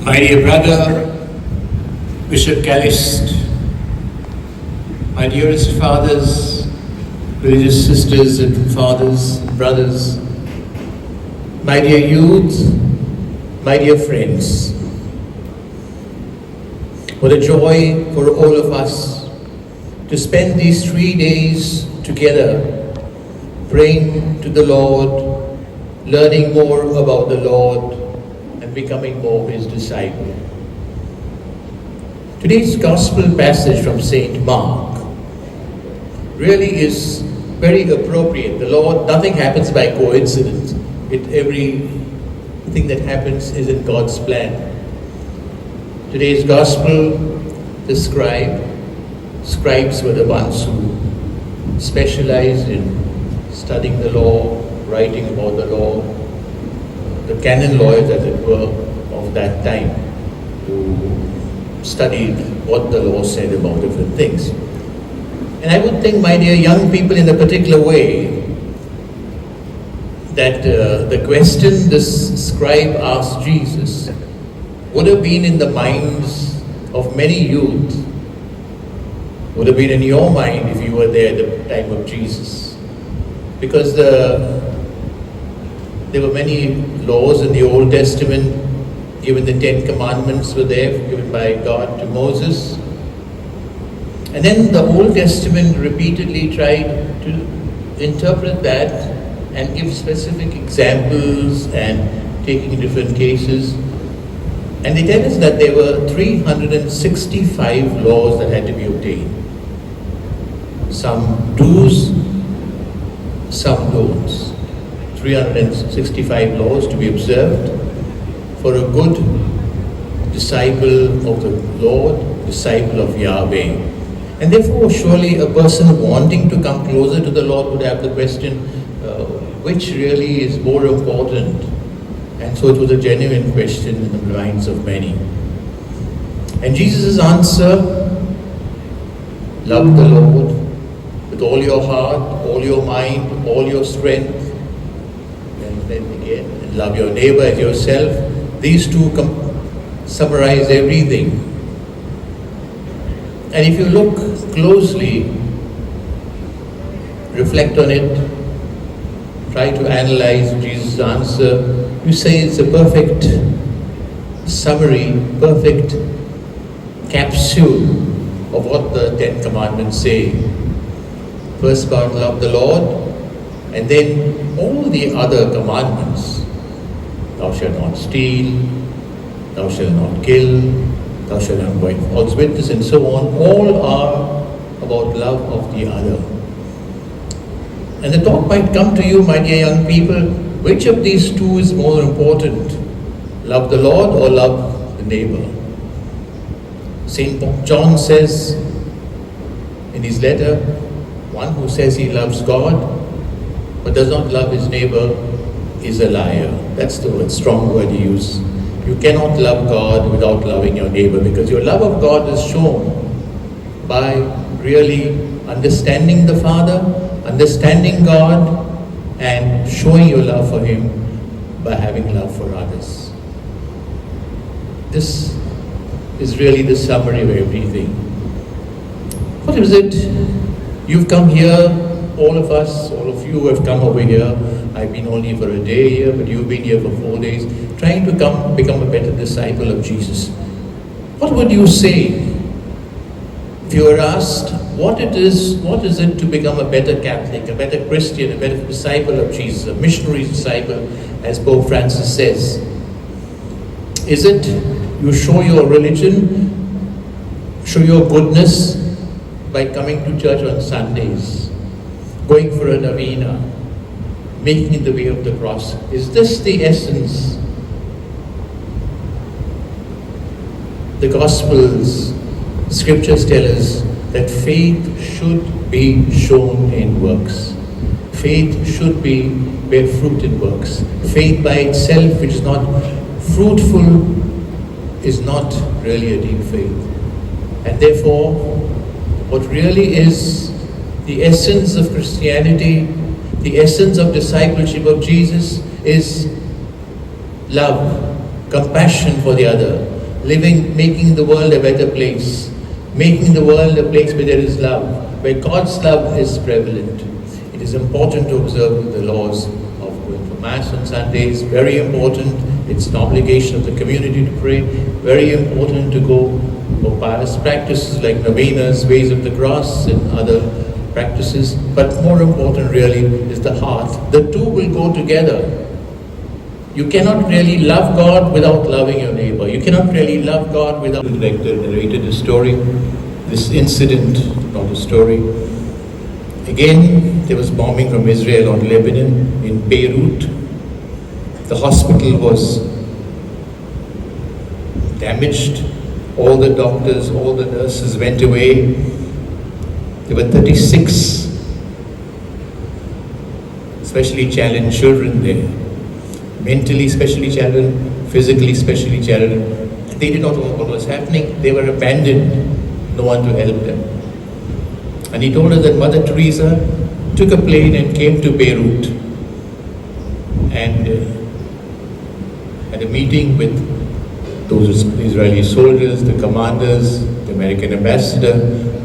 My dear brother, Bishop Callist, my dearest fathers, religious sisters and fathers, brothers, my dear youth, my dear friends, what a joy for all of us to spend these 3 days together, praying to the Lord, learning more about the Lord, and becoming more His disciple. Today's Gospel passage from St. Mark really is very appropriate. The Lord, nothing happens by coincidence. Everything that happens is in God's plan. Today's Gospel, the scribes were the ones who specialized in studying the law, writing about the law, the canon lawyers, as it were, of that time, who studied what the law said about different things. And I would think, my dear young people, in a particular way, that the question this scribe asked Jesus would have been in the minds of many youth, would have been in your mind if you were there at the time of Jesus. Because there were many laws in the Old Testament. Even the 10 Commandments were there, given by God to Moses. And then the Old Testament repeatedly tried to interpret that and give specific examples and taking different cases. And they tell us that there were 365 laws that had to be obtained. Some do's, some don'ts. 365 laws to be observed for a good disciple of the Lord, disciple of Yahweh. And therefore, surely a person wanting to come closer to the Lord would have the question, which really is more important? And so it was a genuine question in the minds of many. And Jesus' answer, love the Lord with all your heart, all your mind, all your strength, and then again, and love your neighbor as yourself. These two summarize everything. And if you look closely, reflect on it, try to analyze Jesus' answer, you say it's a perfect summary, perfect capsule of what the 10 Commandments say. First part, love the Lord, and then all the other commandments. Thou shalt not steal, thou shalt not kill, thou shalt not bear false witness, and so on. All are about love of the other. And the thought might come to you, my dear young people, which of these two is more important? Love the Lord or love the neighbor? St. John says in his letter, one who says he loves God but does not love his neighbor is a liar. That's the strong word he used. You cannot love God without loving your neighbor, because your love of God is shown by really understanding the Father, understanding God, and showing your love for Him by having love for others. This is really the summary of everything. What is it? You've come here, all of us, all of you have come over here. I've been only for a day here, but you've been here for 4 days, trying to become a better disciple of Jesus. What would you say if you were asked what is it to become a better Catholic, a better Christian, a better disciple of Jesus, a missionary disciple, as Pope Francis says? Is it you show your religion, show your goodness by coming to church on Sundays, going for a novena, making it the way of the cross? Is this the essence? The Gospels, Scriptures tell us that faith should be shown in works. Faith should bear fruit in works. Faith by itself, which is not fruitful, is not really a deep faith. And therefore, what really is the essence of Christianity, the essence of discipleship of Jesus, is love, compassion for the other, making the world a better place, making the world a place where there is love, where God's love is prevalent. It is important to observe the laws of going for Mass on Sundays, very important. It's an obligation of the community to pray, very important to go for pious practices like novenas, ways of the cross and other practices, but more important really is the heart. The two will go together. You cannot really love God without loving your neighbor. You cannot really love God without... The director narrated a story, this incident, not a story. Again, there was bombing from Israel on Lebanon in Beirut. The hospital was damaged. All the doctors, all the nurses went away. There were 36 specially challenged children there. Mentally specially challenged, physically specially challenged. They did not know what was happening. They were abandoned. No one to help them. And he told us that Mother Teresa took a plane and came to Beirut and had a meeting with those Israeli soldiers, the commanders, the American ambassador,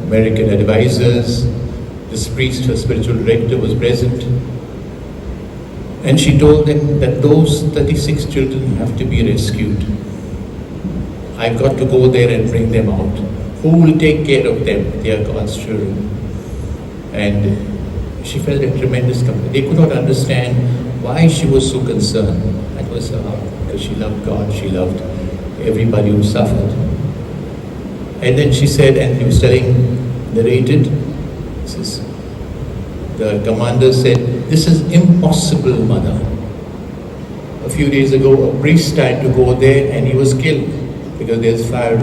American advisors. This priest, her spiritual director, was present. And she told them that those 36 children have to be rescued. I've got to go there and bring them out. Who will take care of them? They are God's children. And she felt a tremendous comfort. They could not understand why she was so concerned. That was her heart, because she loved God, she loved everybody who suffered. And then she said, and he was narrated, says, the commander said, "This is impossible, Mother." A few days ago, a priest tried to go there and he was killed because there's fire.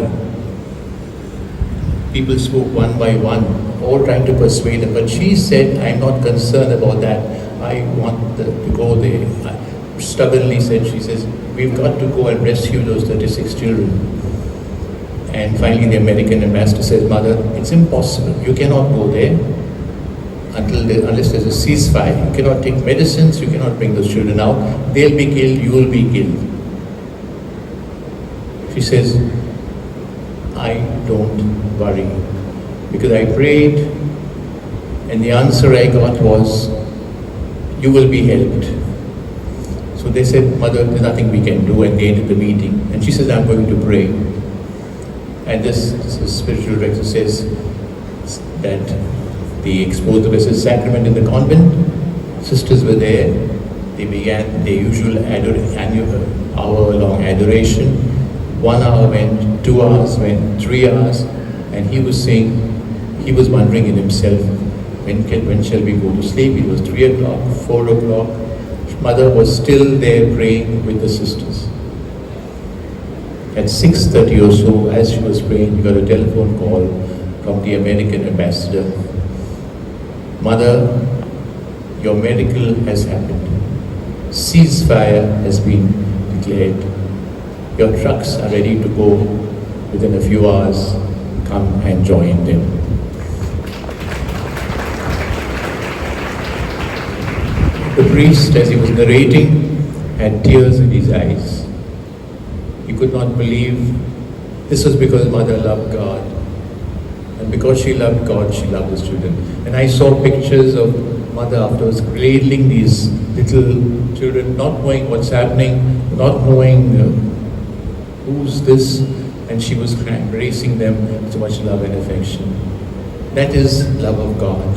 People spoke one by one, all trying to persuade her. But she said, "I'm not concerned about that. I want to go there." Stubbornly said, she says, "We've got to go and rescue those 36 children. And finally the American ambassador said, "Mother, it's impossible. You cannot go there unless there's a ceasefire. You cannot take medicines, you cannot bring those children out. They'll be killed, you will be killed." She says, "I don't worry, because I prayed and the answer I got was, you will be helped." So they said, "Mother, there's nothing we can do," and they ended the meeting. And she says, "I'm going to pray." And this spiritual director says that they exposed the Blessed Sacrament in the convent. Sisters were there. They began their usual hour-long adoration. 1 hour went, 2 hours went, 3 hours, and he was saying, he was wondering in himself, when shall we go to sleep? It was 3 o'clock, 4 o'clock. Mother was still there praying with the sisters. At 6:30 or so, as she was praying, we got a telephone call from the American ambassador. "Mother, your miracle has happened. Ceasefire has been declared. Your trucks are ready to go within a few hours. Come and join them." The priest, as he was narrating, had tears in his eyes. He could not believe. This was because Mother loved God. And because she loved God, she loved his children. And I saw pictures of Mother afterwards cradling these little children, not knowing what's happening, not knowing who's this, and she was embracing them with so much love and affection. That is love of God.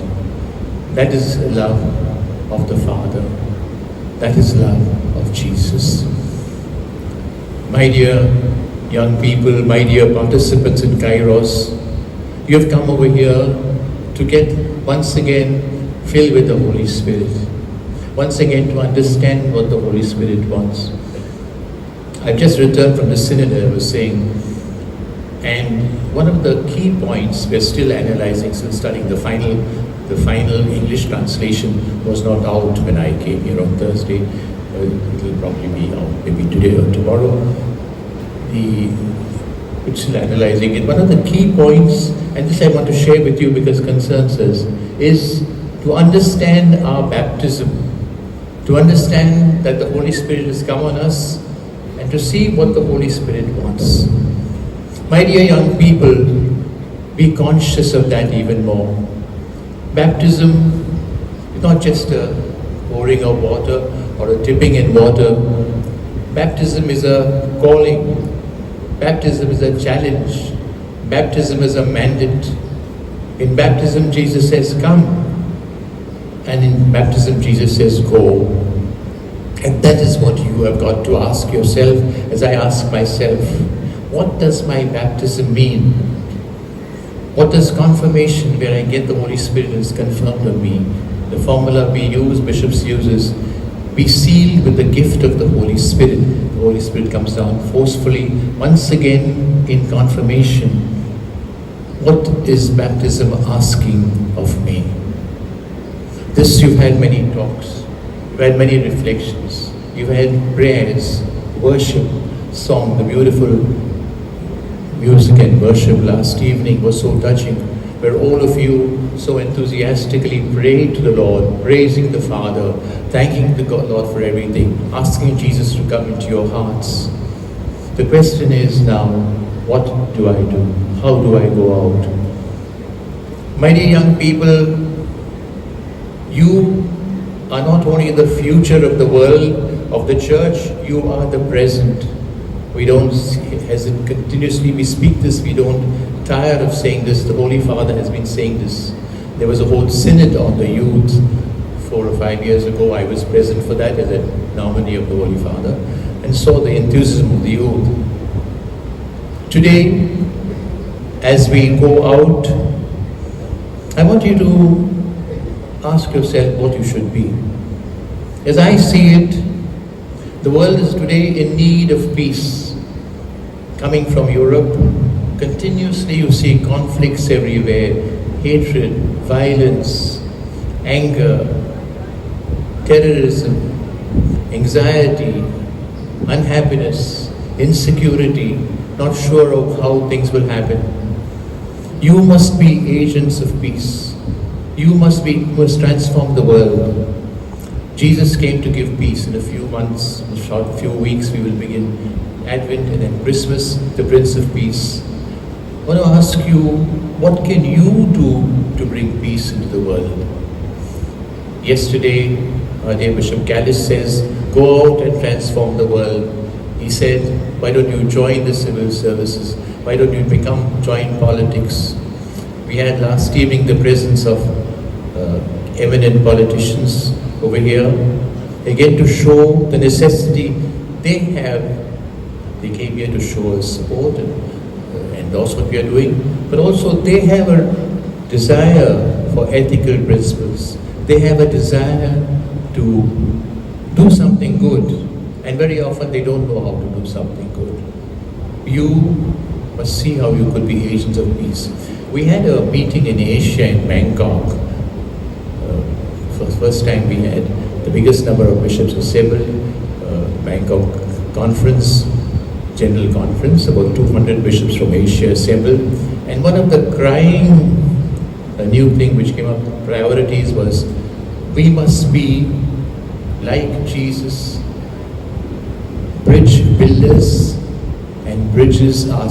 That is love of the Father. That is love of Jesus. My dear young people, my dear participants in Kairos, you have come over here to get once again filled with the Holy Spirit. Once again to understand what the Holy Spirit wants. I've just returned from the synod, I was saying, and one of the key points we're still analyzing, still studying. The final English translation was not out when I came here on Thursday. It will probably be out maybe today or tomorrow. We're still analyzing it. One of the key points, and this I want to share with you because it concerns us, is to understand our baptism, to understand that the Holy Spirit has come on us, and to see what the Holy Spirit wants. My dear young people, be conscious of that even more. Baptism is not just a pouring of water or a dipping in water. Baptism is a calling. Baptism is a challenge. Baptism is a mandate. In baptism, Jesus says, come. And in baptism, Jesus says, go. And that is what you have got to ask yourself, as I ask myself. What does my baptism mean? What does confirmation, where I get the Holy Spirit and is confirmed on me? The formula we use, bishops uses, be sealed with the gift of the Holy Spirit. The Holy Spirit comes down forcefully, once again in confirmation. What is baptism asking of me? This, you've had many talks, you've had many reflections, you've had prayers, worship, song, the beautiful music and worship last evening was so touching, where all of you so enthusiastically prayed to the Lord, praising the Father, thanking the Lord for everything, asking Jesus to come into your hearts. The question is now, what do I do? How do I go out? My dear young people, you are not only the future of the world, of the church, you are the present. We don't, as it continuously we speak this, we don't tire of saying this. The Holy Father has been saying this. There was a whole synod on the youth 4 or 5 years ago. I was present for that as a nominee of the Holy Father and saw the enthusiasm of the youth. Today, as we go out, I want you to ask yourself what you should be. As I see it, the world is today in need of peace. Coming from Europe, continuously you see conflicts everywhere, hatred, violence, anger, terrorism, anxiety, unhappiness, insecurity, not sure of how things will happen. You must be agents of peace. You must transform the world. Jesus came to give peace. In a few months, in a short few weeks, we will begin Advent and then Christmas, the Prince of Peace. I want to ask you, what can you do to bring peace into the world? Yesterday, our dear Bishop Kairos says, go out and transform the world. He said, why don't you join the civil services? Why don't you join politics? We had last evening the presence of eminent politicians over here. They get to show the necessity they have. They came here to show us support and endorse what we are doing, but also they have a desire for ethical principles. They have a desire to do something good, and very often they don't know how to do something good. You must see how you could be agents of peace. We had a meeting in Asia in Bangkok. For the first time we had the biggest number of bishops assembled, Bangkok conference, general conference, about 200 bishops from Asia assembled. And one of the a new thing which came up, priorities was, we must be like Jesus, bridge builders and bridges are